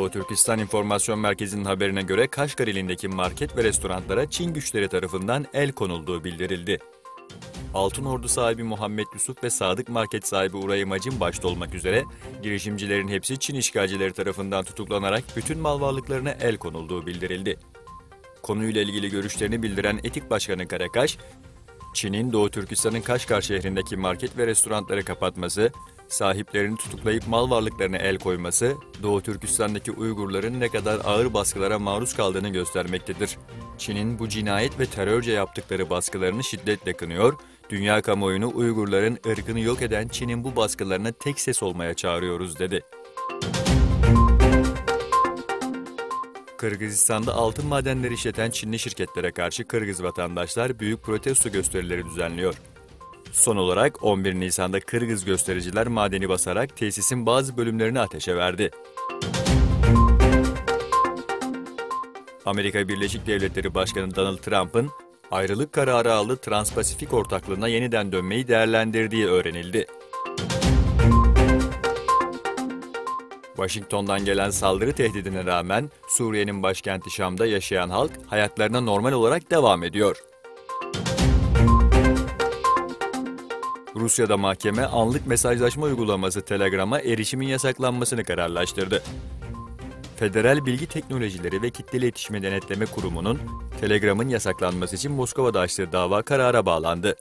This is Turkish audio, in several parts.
Doğu Türkistan İnformasyon Merkezi'nin haberine göre Kaşgar ilindeki market ve restoranlara Çin güçleri tarafından el konulduğu bildirildi. Altın Ordu sahibi Muhammed Yusuf ve Sadık Market sahibi Uray İmacın başta olmak üzere girişimcilerin hepsi Çin işgalcileri tarafından tutuklanarak bütün mal varlıklarına el konulduğu bildirildi. Konuyla ilgili görüşlerini bildiren Etik Başkanı Karakaş, Çin'in Doğu Türkistan'ın Kaşgar şehrindeki market ve restoranları kapatması, sahiplerini tutuklayıp mal varlıklarına el koyması, Doğu Türkistan'daki Uygurların ne kadar ağır baskılara maruz kaldığını göstermektedir. Çin'in bu cinayet ve terörce yaptıkları baskılarını şiddetle kınıyor, dünya kamuoyunu Uygurların ırkını yok eden Çin'in bu baskılarına tek ses olmaya çağırıyoruz dedi. Kırgızistan'da altın madenleri işleten Çinli şirketlere karşı Kırgız vatandaşlar büyük protesto gösterileri düzenliyor. Son olarak 11 Nisan'da Kırgız göstericiler madeni basarak tesisin bazı bölümlerini ateşe verdi. Amerika Birleşik Devletleri Başkanı Donald Trump'ın ayrılık kararı aldığı Trans-Pasifik ortaklığına yeniden dönmeyi değerlendirdiği öğrenildi. Washington'dan gelen saldırı tehdidine rağmen Suriye'nin başkenti Şam'da yaşayan halk hayatlarına normal olarak devam ediyor. Rusya'da mahkeme anlık mesajlaşma uygulaması Telegram'a erişimin yasaklanmasını kararlaştırdı. Federal Bilgi Teknolojileri ve Kitleli İletişim Denetleme Kurumu'nun Telegram'ın yasaklanması için Moskova'da açtığı dava karara bağlandı.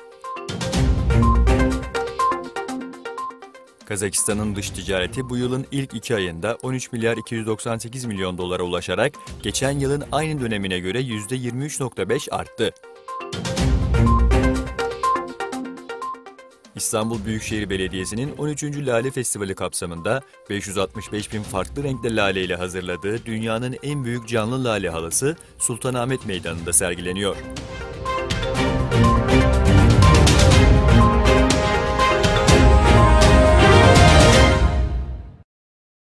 Kazakistan'ın dış ticareti bu yılın ilk 2 ayında 13 milyar 298 milyon dolara ulaşarak geçen yılın aynı dönemine göre %23,5 arttı. İstanbul Büyükşehir Belediyesi'nin 13. Lale Festivali kapsamında 565 bin farklı renkli lale ile hazırladığı dünyanın en büyük canlı lale halası Sultanahmet Meydanı'nda sergileniyor.